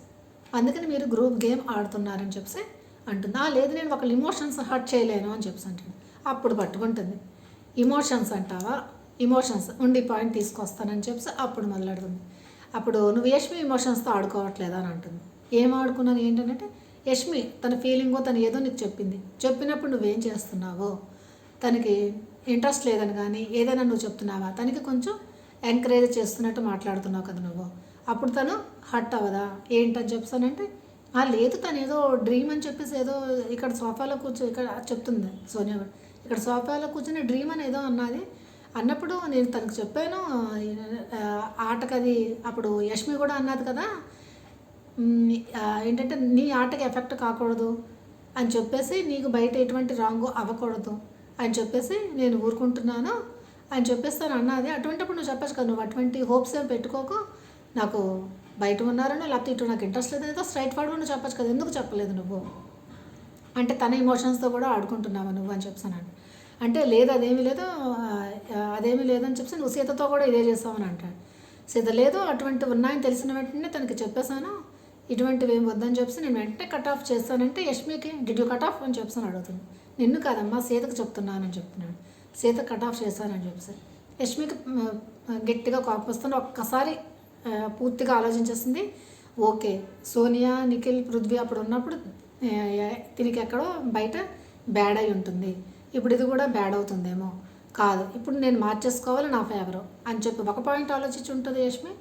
అందుకని మీరు గ్రూప్ గేమ్ ఆడుతున్నారని చెప్పి అంటుంది. లేదు నేను ఒకళ్ళు ఇమోషన్స్ హర్ట్ చేయలేను అని చెప్పి అంటాడు. అప్పుడు పట్టుకుంటుంది, ఇమోషన్స్ అంటావా, ఇమోషన్స్ ఉండి పాయింట్ తీసుకొస్తానని చెప్పి అప్పుడు మొదలెడుతుంది. అప్పుడు నువ్వు యష్మి ఇమోషన్స్తో ఆడుకోవట్లేదా అని అంటుంది. ఏం ఆడుకున్నాను ఏంటంటే యష్మి తన ఫీలింగో తను ఏదో నీకు చెప్పినప్పుడు నువ్వేం చేస్తున్నావో తనకి ఇంట్రెస్ట్ లేదని కానీ ఏదైనా నువ్వు చెప్తున్నావా, తనకి కొంచెం ఎంకరేజ్ చేస్తున్నట్టు మాట్లాడుతున్నావు కదా నువ్వు, అప్పుడు తను హర్ట్ అవ్వదా ఏంటని చెప్తానంటే లేదు తను ఏదో డ్రీమ్ అని చెప్పేసి ఏదో ఇక్కడ సోఫాలో ఇక్కడ చెప్తుంది సోనియా కూడా, ఇక్కడ సోఫాలో కూర్చొని డ్రీమ్ అని ఏదో అన్నప్పుడు నేను తనకు చెప్పాను ఆటకది. అప్పుడు యష్మి కూడా అన్నది కదా ఏంటంటే నీ ఆటకి ఎఫెక్ట్ కాకూడదు అని చెప్పేసి నీకు బయట ఎటువంటి రాంగు అవ్వకూడదు అని చెప్పేసి నేను ఊరుకుంటున్నాను అని చెప్పేసి తను అన్నది. అటువంటిప్పుడు నువ్వు చెప్పచ్చు కదా, నువ్వు అటువంటి హోప్స్ ఏం పెట్టుకోకు, నాకు బయట ఉన్నారనో లేకపోతే ఇటు నాకు ఇంట్రెస్ట్ లేదనేదో స్ట్రైట్ ఫార్వర్డ్ నువ్వు చెప్పచ్చు కదా, ఎందుకు చెప్పలేదు నువ్వు అంటే తన ఎమోషన్స్తో కూడా ఆడుకుంటున్నావా నువ్వు అని చెప్తానండి. అంటే లేదు అదేమీ లేదని చెప్పి నువ్వు సీతతో కూడా ఇదే చేస్తావని అంటాడు. సీత లేదు అటువంటివి ఉన్నాయని తెలిసిన వెంటనే తనకి చెప్పేశాను, ఇటువంటివి ఏం వద్దని చెప్పి నేను వెంటనే కట్ ఆఫ్ చేస్తానంటే యష్మికి డిడ్ యూ కట్ ఆఫ్ అని చెప్పి అడుగుతుంది. నిన్ను కాదమ్మా సీతకు చెప్తున్నానని చెప్తున్నాడు. సీత కట్ ఆఫ్ చేస్తానని చెప్పి యష్మికి గట్టిగా కోపం వస్తుంది. ఒక్కసారి పూర్తిగా ఆలోచించేస్తుంది. ఓకే సోనియా నిఖిల్ పృథ్వీ అప్పుడు ఉన్నప్పుడు దీనికి ఎక్కడో బయట బ్యాడ్ అయి ఉంటుంది, ఇప్పుడు ఇది కూడా బ్యాడ్ అవుతుందేమో కాదు, ఇప్పుడు నేను మార్చేసుకోవాలి నా ఫేవరు అని చెప్పి ఒక పాయింట్ ఆలోచించి ఉంటుంది యష్మి.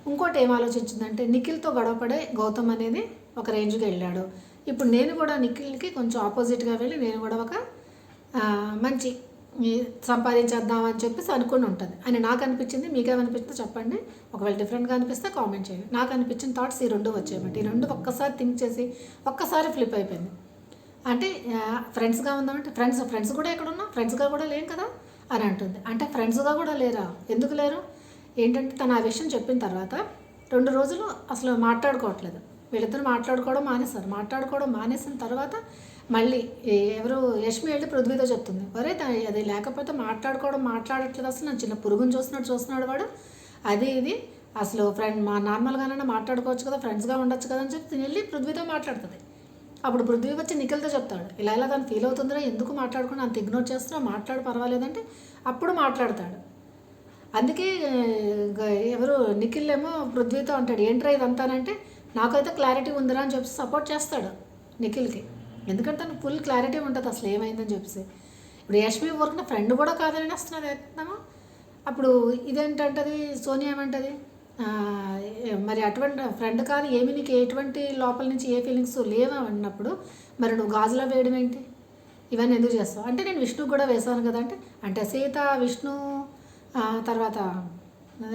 ఇంకోటి ఏం ఆలోచించిందంటే నిఖిల్తో గొడవపడే గౌతమ్ అనేది ఒక రేంజ్కి వెళ్ళాడు. ఇప్పుడు నేను కూడా నిఖిల్కి కొంచెం ఆపోజిట్గా వెళ్ళి నేను కూడా ఒక మంచి సంపాదించేద్దామని చెప్పేసి అనుకుని ఉంటుంది అని నాకు అనిపించింది. మీకేమనిపిస్తుందో చెప్పండి. ఒకవేళ డిఫరెంట్గా అనిపిస్తే కామెంట్ చేయండి. నాకు అనిపించిన థాట్స్ ఈ రెండు వచ్చాయన్నమాట. ఈ రెండు ఒక్కసారి థింక్ చేసి ఒక్కసారి ఫ్లిప్ అయిపోయింది. అంటే ఫ్రెండ్స్గా ఉందామంటే ఫ్రెండ్స్ కూడా ఎక్కడున్నా ఫ్రెండ్స్గా కూడా లేం కదా అని అంటుంది. అంటే ఫ్రెండ్స్గా కూడా లేరా? ఎందుకు లేరు? ఏంటంటే తను ఆ విషయం చెప్పిన తర్వాత 2 రోజులు అసలు మాట్లాడుకోవట్లేదు. వీళ్ళిద్దరు మాట్లాడుకోవడం మానేసిన తర్వాత మళ్ళీ ఎవరు యష్మి వెళ్ళి పృథ్వీతో చెప్తుంది, ఒరే అది లేకపోతే మాట్లాడట్లేదు, అసలు నన్ను చిన్న పురుగుని చూస్తున్నాడు వాడు, అది ఇది అసలు మా నార్మల్గానైనా మాట్లాడుకోవచ్చు కదా, ఫ్రెండ్స్గా ఉండొచ్చు కదా అని చెప్పి వెళ్ళి పృథ్వీతో మాట్లాడుతుంది. అప్పుడు పృథ్వీ వచ్చి నిఖిల్తో చెప్తాడు, ఇలా తను ఫీల్ అవుతుందిరా, ఎందుకు మాట్లాడుకుని అంత ఇగ్నోర్ చేస్తున్నావు, మాట్లాడు పర్వాలేదంటే అప్పుడు మాట్లాడతాడు. అందుకే ఎవరు నిఖిల్ ఏమో పృథ్వీతో అంటాడు, ఏంట్రా ఇదంతానంటే నాకైతే క్లారిటీ ఉందిరా అని చెప్పి సపోర్ట్ చేస్తాడు నిఖిల్కి. ఎందుకంటే తనకు ఫుల్ క్లారిటీ ఉంటుంది అసలు ఏమైందని చెప్పేసి. ఇప్పుడు యష్మి ఊరికి ఫ్రెండ్ కూడా కాదని వస్తున్నది ఎత్తున్నాము. అప్పుడు ఇదేంటంటది సోనియా ఏమంటుంది, మరి అటువంటి ఫ్రెండ్ కాదు ఏమి, నీకు ఎటువంటి లోపల నుంచి ఏ ఫీలింగ్స్ లేవా అన్నప్పుడు మరి నువ్వు గాజులో వేయడం ఏంటి, ఇవన్నీ ఎందుకు చేస్తావు అంటే నేను విష్ణుకు కూడా వేశాను కదా అంటే సీత, విష్ణు, తర్వాత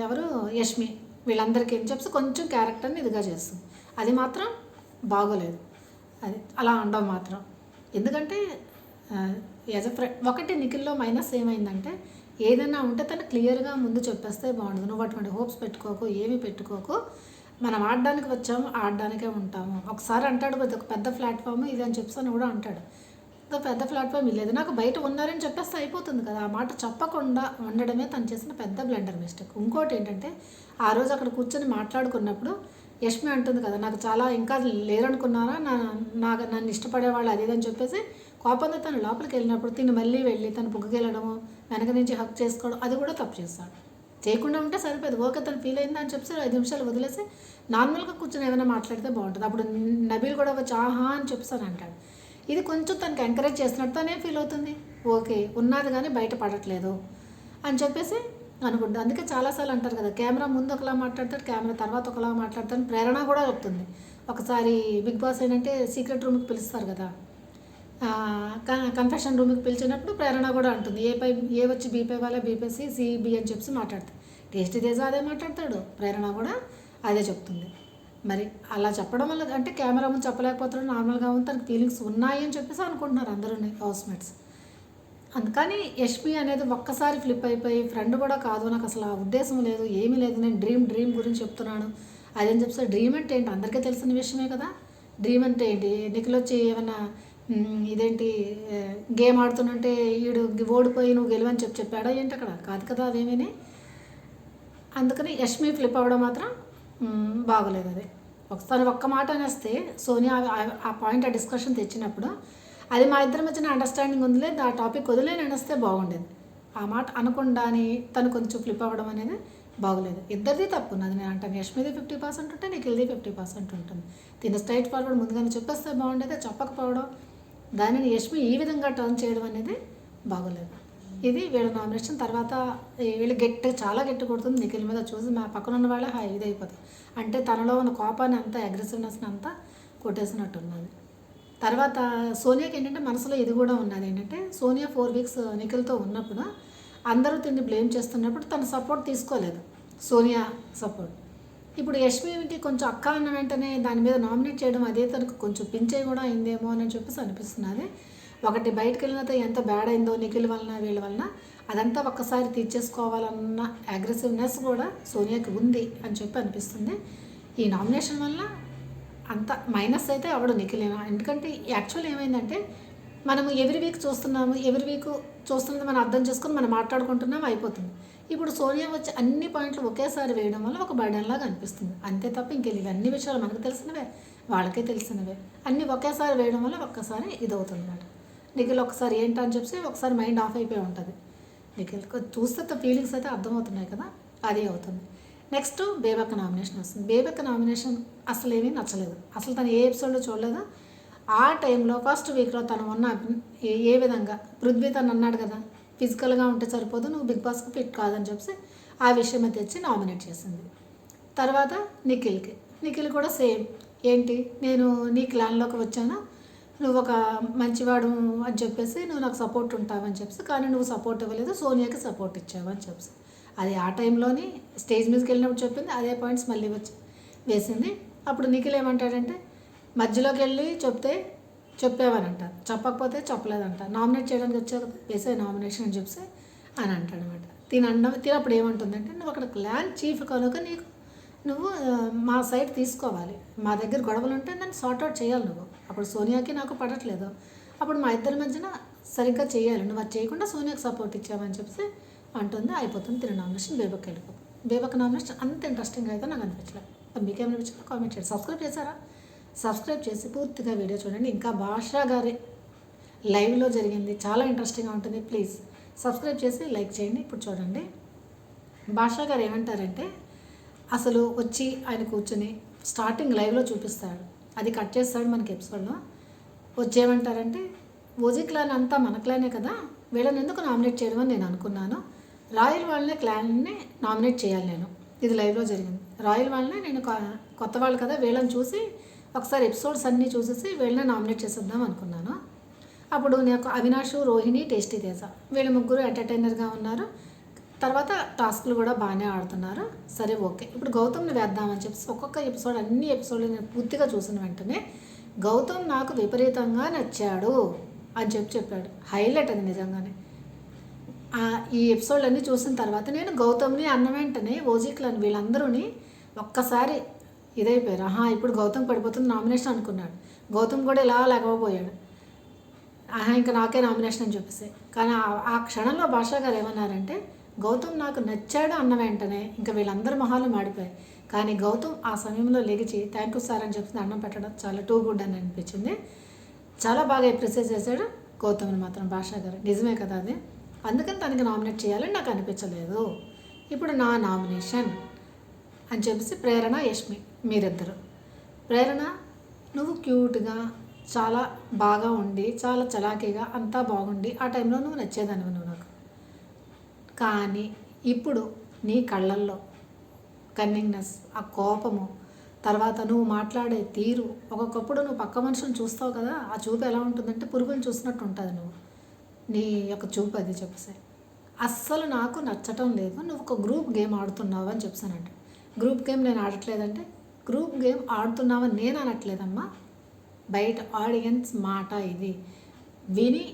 ఎవరు యష్మి, వీళ్ళందరికీ ఏం చెప్పి కొంచెం క్యారెక్టర్ని ఇదిగా చేస్తుంది. అది మాత్రం బాగోలేదు. అది అలా అనడం మాత్రం. ఎందుకంటే యాజ్ అ ఫ్రెండ్ ఒకటి నిఖిల్లో మైనస్ ఏమైందంటే ఏదైనా ఉంటే తను క్లియర్గా ముందు చెప్పేస్తే బాగుంటుంది. నువ్వు అటువంటి హోప్స్ పెట్టుకోకు, ఏమీ పెట్టుకోకు, మనం ఆడడానికి వచ్చాము, ఆడడానికే ఉంటాము. ఒకసారి అంటాడు ఒక పెద్ద ప్లాట్ఫామ్ ఇది అని చెప్పేసి కూడా అంటాడు. పెద్ద ప్లాట్ఫామ్ లేదు, నాకు బయట ఉన్నారని చెప్పేస్తే అయిపోతుంది కదా. ఆ మాట చెప్పకుండా ఉండడమే తను చేసిన పెద్ద బ్లెండర్ మిస్టేక్. ఇంకోటి ఏంటంటే ఆ రోజు అక్కడ కూర్చొని మాట్లాడుకున్నప్పుడు యష్మి అంటుంది కదా, నాకు చాలా ఇంకా లేరనుకున్నారా, నన్ను ఇష్టపడేవాళ్ళు అది అని చెప్పేసి కోపంతో తను లోపలికి వెళ్ళినప్పుడు తిని మళ్ళీ వెళ్ళి తను బుగ్గకెళ్ళడము, వెనక నుంచి హక్ చేసుకోవడం, అది కూడా తప్పు చేస్తాడు. చేయకుండా ఉంటే సరిపోదు. ఓకే తను ఫీల్ అయిందా అని చెప్పేసి 5 నిమిషాలు వదిలేసి నార్మల్గా కూర్చొని ఏమైనా మాట్లాడితే బాగుంటుంది. అప్పుడు నబీల్ కూడా వచ్చి ఆహా అని చెప్పేసి అంటాడు. ఇది కొంచెం తనకు ఎంకరేజ్ చేసినట్టు తనే ఫీల్ అవుతుంది. ఓకే ఉన్నది కానీ బయట పడట్లేదు అని చెప్పేసి అనుకుంటుంది. అందుకే చాలాసార్లు అంటారు కదా, కెమెరా ముందు ఒకలా మాట్లాడతాడు, కెమెరా తర్వాత ఒకలా మాట్లాడతాడు. ప్రేరణ కూడా చెప్తుంది. ఒకసారి బిగ్ బాస్ ఏంటంటే సీక్రెట్ రూమ్కి పిలుస్తారు కదా, కన్ఫెషన్ రూమ్కి పిలిచినప్పుడు ప్రేరణ కూడా అంటుంది, ఏ వచ్చి బీపై వాళ్ళ బీపీసీ సిబి అని చెప్పి మాట్లాడతాడు. టేస్టీ తేజ అదే మాట్లాడతాడు, ప్రేరణ కూడా అదే చెప్తుంది. మరి అలా చెప్పడం వల్ల అంటే కెమెరా ముందు చెప్పలేకపోతాడు, నార్మల్గా ఉంది, తనకు ఫీలింగ్స్ ఉన్నాయి అని చెప్పేసి అనుకుంటున్నారు అందరూ హౌస్మేట్స్. అందుకని యష్మి అనేది ఒక్కసారి ఫ్లిప్ అయిపోయి ఫ్రెండ్ కూడా కాదు, నాకు అసలు ఆ ఉద్దేశం లేదు, ఏమీ లేదు, నేను డ్రీమ్ గురించి చెప్తున్నాను అదని చెప్పేసి. డ్రీమ్ అంటే ఏంటి అందరికీ తెలిసిన విషయమే కదా. డ్రీమ్ అంటే ఏంటి, నిఖిల్ వచ్చి ఏమన్నా ఇదేంటి గేమ్ ఆడుతుంటే వీడు ఓడిపోయి నువ్వు గెలవని చెప్పాడా ఏంటి అక్కడ, కాదు కదా అవేమీ. అందుకని యష్మి ఫ్లిప్ అవ్వడం మాత్రం బాగోలేదు. అది ఒకసారి ఒక్క మాట అనేస్తే సోనియా ఆ పాయింట్ ఆ డిస్కషన్ తెచ్చినప్పుడు అది మా ఇద్దరి మధ్యన అండర్స్టాండింగ్ ఉందిలే, ఆ టాపిక్ వదిలేని అనేస్తే బాగుండేది. ఆ మాట అనకుండాని తను కొంచెం ఫ్లిప్ అవ్వడం అనేది బాగోలేదు. ఇద్దరిది తప్పు ఉన్నది నేను అంటాను. యష్మిది 50% ఉంటే నిఖిల్ది 50% ఉంటుంది. దీన్ని స్ట్రైట్ ఫార్వర్డ్ ముందుగానే చెప్పేస్తే బాగుండేది, చెప్పకపోవడం, దానిని యష్మి ఈ విధంగా టర్న్ చేయడం అనేది బాగోలేదు. ఇది వీళ్ళ నామినేషన్. తర్వాత వీళ్ళు చాలా గట్టి కొడుతుంది నిఖిల్ మీద. చూసి మా పక్కన ఉన్న వాళ్ళే ఇది అయిపోతుంది. అంటే తనలో ఉన్న కోపాన్ని అంతా, అగ్రెసివ్నెస్ని అంతా కొట్టేసినట్టు ఉన్నది. తర్వాత సోనియాకి ఏంటంటే మనసులో ఇది కూడా ఉన్నది ఏంటంటే, సోనియా 4 వీక్స్ నిఖిల్తో ఉన్నప్పుడు అందరూ తిని బ్లేమ్ చేస్తున్నప్పుడు తన సపోర్ట్ తీసుకోలేదు, సోనియా సపోర్ట్. ఇప్పుడు యష్మికి కొంచెం అక్క అన్న వెంటనే దాని మీద నామినేట్ చేయడం అదే తనకు కొంచెం పించే కూడా అయిందేమో అని చెప్పేసి అనిపిస్తున్నది. ఒకటి బయటకు వెళ్ళినతో ఎంత బ్యాడ్ అయిందో నిఖిల్ వలన వీళ్ళ వలన అదంతా ఒక్కసారి తీర్చేసుకోవాలన్న అగ్రెసివ్నెస్ కూడా సోనియాకి ఉంది అని చెప్పి అనిపిస్తుంది. ఈ నామినేషన్ వల్ల అంత మైనస్ అయితే అవడం నిఖిలేనా. ఎందుకంటే యాక్చువల్ ఏమైందంటే మనము ఎవ్రీ వీక్ చూస్తున్నది మనం అర్థం చేసుకొని మనం మాట్లాడుకుంటున్నాం, అయిపోతుంది. ఇప్పుడు సోనియా వచ్చి అన్ని పాయింట్లు ఒకేసారి వేయడం వల్ల ఒక బర్డెన్ లాగా అనిపిస్తుంది, అంతే తప్ప ఇంకెళ్ళి అన్ని విషయాలు మనకు తెలిసినవే, వాళ్ళకే తెలిసినవే, అన్నీ ఒకేసారి వేయడం వల్ల ఒక్కసారి ఇది అవుతుంది అన్నమాట. నిఖిల్ ఒకసారి ఏంటని చెప్పి ఒకసారి మైండ్ ఆఫ్ అయిపోయి ఉంటుంది. నిఖిల్ చూస్తే ఫీలింగ్స్ అయితే అర్థమవుతున్నాయి కదా, అదే అవుతుంది. నెక్స్ట్ బేబక్క నామినేషన్ వస్తుంది. బేబక్క నామినేషన్ అసలు ఏమీ నచ్చలేదు. అసలు తను ఏ ఎపిసోడ్లో చూడలేదు. ఆ టైంలో ఫస్ట్ వీక్లో తను ఉన్న ఏ విధంగా పృథ్వీ తను అన్నాడు కదా, ఫిజికల్గా ఉంటే సరిపోదు, నువ్వు బిగ్ బాస్కి ఫిట్ కాదని చెప్పి ఆ విషయం తెచ్చి నామినేట్ చేసింది. తర్వాత నిఖిల్ కూడా సేమ్ ఏంటి నేను నీ క్లాన్లోకి వచ్చాను, నువ్వు ఒక మంచివాడు అని చెప్పేసి నువ్వు నాకు సపోర్ట్ ఉంటావని చెప్పేసి, కానీ నువ్వు సపోర్ట్ ఇవ్వలేదు, సోనియాకి సపోర్ట్ ఇచ్చావు అని చెప్పేసి అది ఆ టైంలోని స్టేజ్ మీదకి వెళ్ళినప్పుడు చెప్పింది. అదే పాయింట్స్ మళ్ళీ వచ్చి వేసింది. అప్పుడు నిఖిల్ ఏమంటాడంటే మధ్యలోకి వెళ్ళి చెప్పావని అంటారు, చెప్పకపోతే చెప్పలేదంట, నామినేట్ చేయడానికి వచ్చావు వేసే నామినేషన్ అని చెప్పేసి అని అంటాడనమాట. తిన అప్పుడు ఏమంటుందంటే నువ్వు అక్కడ క్లాన్ చీఫ్ కనుక నువ్వు మా సైడ్ తీసుకోవాలి, మా దగ్గర గొడవలు ఉంటే నన్ను సార్ట్అవుట్ చేయాలి నువ్వు. అప్పుడు సోనియాకి నాకు పడట్లేదు, అప్పుడు మా ఇద్దరి మధ్యన సరిగ్గా చేయాలి, నువ్వు అది చేయకుండా సోనియాకి సపోర్ట్ ఇచ్చావని చెప్పేసి అంటుంది. అయిపోతుంది. తిన నామినేషన్ బేబక్ వెళ్ళిపోతుంది. బేబక్ నామినేషన్ అంత ఇంట్రెస్టింగ్ అయితే నాకు అనిపించలేదు. మీకేమనిపించిందో కామెంట్ చేయండి. సబ్స్క్రైబ్ చేశారా? సబ్స్క్రైబ్ చేసి పూర్తిగా వీడియో చూడండి. ఇంకా భాషా గారి లైవ్లో జరిగింది, చాలా ఇంట్రెస్టింగ్గా ఉంటుంది. ప్లీజ్ సబ్స్క్రైబ్ చేసి లైక్ చేయండి. ఇప్పుడు చూడండి భాషా గారు ఏమంటారంటే అసలు వచ్చి ఆయన కూర్చొని స్టార్టింగ్ లైవ్లో చూపిస్తాడు, అది కట్ చేస్తాడు మనకి ఎపిసోడ్లో. వచ్చేమంటారంటే ఓజీ క్లాన్ అంతా మన క్లానే కదా, వీళ్ళని ఎందుకు నామినేట్ చేయడం అని నేను అనుకున్నాను, రాయల్ వాళ్ళనే క్లాన్ని నామినేట్ చేయాలి నేను. ఇది లైవ్లో జరిగింది. రాయల్ వాళ్ళనే నేను కొత్త వాళ్ళు కదా, వీళ్ళని చూసి ఒకసారి ఎపిసోడ్స్ అన్నీ చూసేసి వీళ్ళనే నామినేట్ చేసేద్దాం అనుకున్నాను. అప్పుడు నాకు అవినాష్, రోహిణి, టేస్టీ తేజ వీళ్ళ ముగ్గురు ఎంటర్టైనర్గా ఉన్నారు. తర్వాత టాస్క్లు కూడా బాగానే ఆడుతున్నారు. సరే ఓకే, ఇప్పుడు గౌతమ్ని వేద్దామని చెప్పి ఒక్కొక్క ఎపిసోడ్ అన్ని ఎపిసోడ్లు నేను పూర్తిగా చూసిన వెంటనే గౌతమ్ నాకు విపరీతంగా నచ్చాడు అని చెప్పాడు. హైలైట్ అది నిజంగానే. ఈ ఎపిసోడ్లన్నీ చూసిన తర్వాత నేను గౌతమ్ని అన్న వెంటనే ఓజీక్లని వీళ్ళందరూని ఒక్కసారి ఇదైపోయారు. ఇప్పుడు గౌతమ్ పడిపోతుంది నామినేషన్ అనుకున్నాడు. గౌతమ్ కూడా ఇలా లేకపోయాడు, ఇంకా నాకే నామినేషన్ అని చెప్పేసి. కానీ ఆ క్షణంలో భాషా గారు ఏమన్నారంటే గౌతమ్ నాకు నచ్చాడు అన్న వెంటనే ఇంకా వీళ్ళందరి మొహాలు మాడిపోయాయి. కానీ గౌతమ్ ఆ సమయంలో లెగిచి థ్యాంక్ యూ సార్ అని చెప్పి అన్నం పెట్టడం చాలా టూ గుడ్ అని అనిపించింది. చాలా బాగా అప్రిషియేట్ చేశాడు గౌతమ్ని మాత్రం భాషా గారు. నిజమే కదా అది, అందుకని తనకి నామినేట్ చేయాలని నాకు అనిపించలేదు. ఇప్పుడు నా నామినేషన్ అని చెప్పేసి ప్రేరణ, యష్మి మీరిద్దరు. ప్రేరణ నువ్వు క్యూట్గా చాలా బాగా ఉండి చాలా చలాకీగా అంతా బాగుండి ఆ టైంలో నువ్వు నచ్చేదానివి నువ్వు నాకు. కానీ ఇప్పుడు నీ కళ్ళల్లో కన్నింగ్నెస్, ఆ కోపము, తర్వాత నువ్వు మాట్లాడే తీరు, ఒక్కొక్కప్పుడు నువ్వు పక్క మనుషులను చూస్తావు కదా, ఆ చూపు ఎలా ఉంటుందంటే పురుగుని చూసినట్టు ఉంటుంది నువ్వు, నీ యొక్క చూపు అది చెప్పేసి అస్సలు నాకు నచ్చటం లేదు. నువ్వు ఒక గ్రూప్ గేమ్ ఆడుతున్నావు అని చెప్పానంట. గ్రూప్ గేమ్ నేను ఆడట్లేదంటే గ్రూప్ గేమ్ ఆడుతున్నావని నేను అనట్లేదమ్మా, బయట ఆడియన్స్ మాట ఇది విని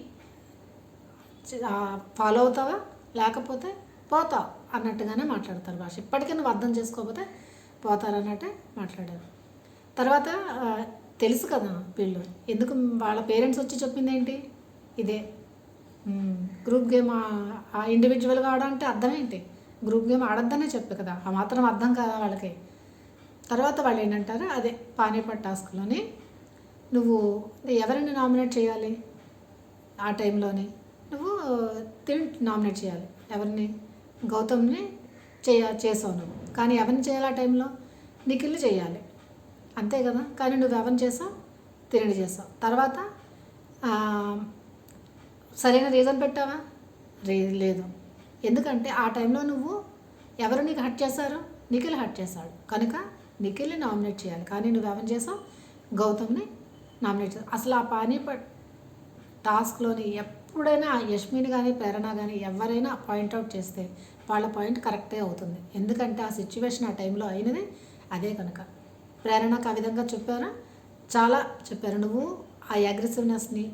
ఫాలో అవుతావా లేకపోతే పోతావు అన్నట్టుగానే మాట్లాడతారు భాష. ఇప్పటికీ నువ్వు అర్థం చేసుకోకపోతే పోతారన్నట్టే మాట్లాడారు. తర్వాత తెలుసు కదా వీళ్ళు ఎందుకు వాళ్ళ పేరెంట్స్ వచ్చి చెప్పింది ఏంటి, ఇదే గ్రూప్ గేమ్ ఇండివిజువల్గా ఆడాలంటే అర్థం ఏంటి, గ్రూప్ గేమ్ ఆడద్దనే చెప్పే కదా, ఆ మాత్రం అర్థం కదా వాళ్ళకి. తర్వాత వాళ్ళు ఏంటంటారు అదే పానీపట్ టాస్క్లోని నువ్వు ఎవరిని నామినేట్ చేయాలి, ఆ టైంలోని నువ్వు నామినేట్ చేయాలి. ఎవరిని, గౌతమ్ని చేసావు నువ్వు, కానీ ఎవరిని చేయాలి ఆ టైంలో, నిఖిల్ని చేయాలి అంతే కదా. కానీ నువ్వు ఎవరిని చేసావు, తిరిగి చేసావు. తర్వాత సరైన రీజన్ పెట్టావా, లేదు. ఎందుకంటే ఆ టైంలో నువ్వు ఎవరు నీకు హర్ట్ చేశారు, నిఖిల్ హర్ట్ చేశాడు కనుక నిఖిల్ని నామినేట్ చేయాలి. కానీ నువ్వు ఎవరిని చేసావు, గౌతమ్ని నామినేట్ చేసావు. అసలు ఆ పానీపట్ టాస్క్లోని ఎప్పుడైనా యష్మిని కానీ ప్రేరణ కానీ ఎవరైనా పాయింట్అవుట్ చేస్తే వాళ్ళ పాయింట్ కరెక్టే అవుతుంది. ఎందుకంటే ఆ సిచ్యువేషన్ ఆ టైంలో అయినది అదే కనుక. ప్రేరణకు ఆ విధంగా చెప్పారా, చాలా చెప్పారు. నువ్వు ఆ అగ్రెసివ్నెస్ని,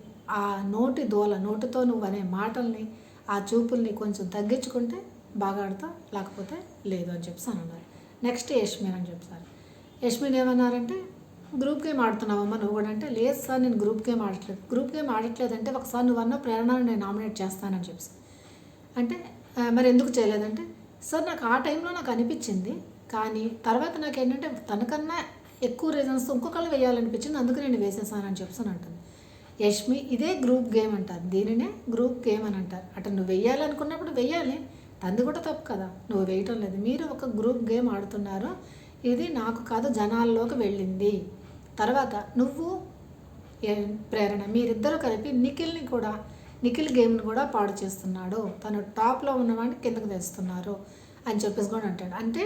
ఆ నోటితో నువ్వు అనే మాటల్ని, ఆ చూపుల్ని కొంచెం తగ్గించుకుంటే బాగా ఆడతావు, లేకపోతే లేదు అని చెప్పి అన్నారు. నెక్స్ట్ యష్మిన్ అని చెప్పారు. యష్మిన్ ఏమన్నారంటే గ్రూప్ గేమ్ ఆడుతున్నావమ్మా నువ్వు కూడా అంటే, లేదు సార్ నేను గ్రూప్ గేమ్ ఆడట్లేదంటే ఒకసారి నువ్వు అన్న ప్రేరణను నేను నామినేట్ చేస్తానని చెప్పి అంటే మరి ఎందుకు చేయలేదంటే, సార్ నాకు ఆ టైంలో నాకు అనిపించింది, కానీ తర్వాత నాకు ఏంటంటే తనకన్నా ఎక్కువ రీజన్స్ ఇంకొకళ్ళు వేయాలనిపించింది, అందుకు నేను వేసేసానని చెప్పి అంటుంది. యష్మి ఇదే గ్రూప్ గేమ్ అంటారు, దీనినే గ్రూప్ గేమ్ అని అంటారు. అటు నువ్వు వేయాలనుకున్నప్పుడు వేయాలి, తంది కూడా తప్పు కదా, నువ్వు వేయటం లేదు. మీరు ఒక గ్రూప్ గేమ్ ఆడుతున్నారు, ఇది నాకు కాదు జనాల్లోకి వెళ్ళింది. తర్వాత నువ్వు ప్రేరణ మీరిద్దరూ కలిపి నిఖిల్ గేమ్ని కూడా పాడు చేస్తున్నాడు, తను టాప్లో ఉన్నవాడిని కిందకు తెస్తున్నారు అని చెప్పేసి కూడా అంటాడు. అంటే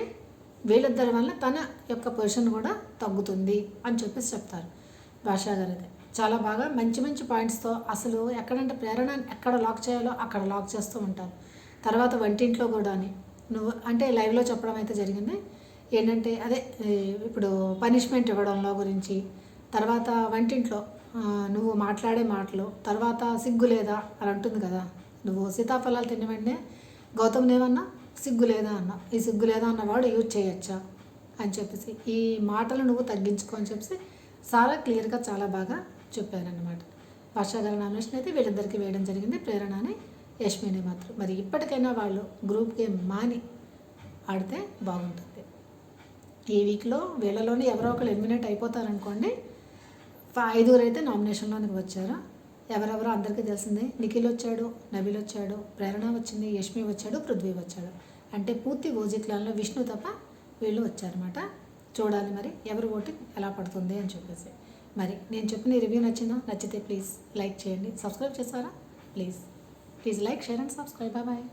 వీళ్ళిద్దరి వల్ల తన యొక్క పొజిషన్ కూడా తగ్గుతుంది అని చెప్పేసి చెప్తారు భాషా గారు. అయితే చాలా బాగా మంచి మంచి పాయింట్స్తో అసలు ఎక్కడంటే ప్రేరణ ఎక్కడ లాక్ చేయాలో అక్కడ లాక్ చేస్తూ ఉంటారు. తర్వాత వంటింట్లో కూడా నువ్వు అంటే లైవ్లో చెప్పడం అయితే జరిగింది. ఏంటంటే అదే ఇప్పుడు పనిష్మెంట్ ఇవ్వడంలో గురించి, తర్వాత వంటింట్లో నువ్వు మాట్లాడే మాటలు, తర్వాత సిగ్గు లేదా అని అంటుంది కదా. నువ్వు సీతాఫలాలు తిన్న వెంటనే గౌతమ్ ఏమన్నా సిగ్గు లేదా అన్న, ఈ సిగ్గు లేదా అన్నవాడు యూజ్ చేయొచ్చా అని చెప్పేసి ఈ మాటలు నువ్వు తగ్గించుకో అని చెప్పేసి చాలా క్లియర్గా చాలా బాగా చెప్పారనమాట. భాషా గారి నామినేషన్ అయితే వీళ్ళిద్దరికి వేయడం జరిగింది, ప్రేరణని యష్మిని మాత్రం. మరి ఇప్పటికైనా వాళ్ళు గ్రూప్ గేమ్ మాని ఆడితే బాగుంటుంది. ఈ వీక్లో వీళ్ళలోనే ఎవరో ఒకరు ఎలిమినేట్ అయిపోతారనుకోండి. 5 అయితే నామినేషన్లోనికి వచ్చారు. ఎవరెవరో అందరికీ తెలిసిందే. నిఖిల్ వచ్చాడు, నబీల్ వచ్చాడు, ప్రేరణ వచ్చింది, యష్మి వచ్చాడు, పృథ్వీ వచ్చాడు. అంటే పూర్తి ఓజీ క్లాన్లో విష్ణు తప్ప వీళ్ళు వచ్చారన్నమాట. చూడాలి మరి ఎవరి ఓటింగ్ ఎలా పడుతుంది అని చెప్పేసి. మరి నేను చెప్పిన రివ్యూ నచ్చితే ప్లీజ్ లైక్ చేయండి. సబ్స్క్రైబ్ చేస్తారా? Please like, share and subscribe. Bye.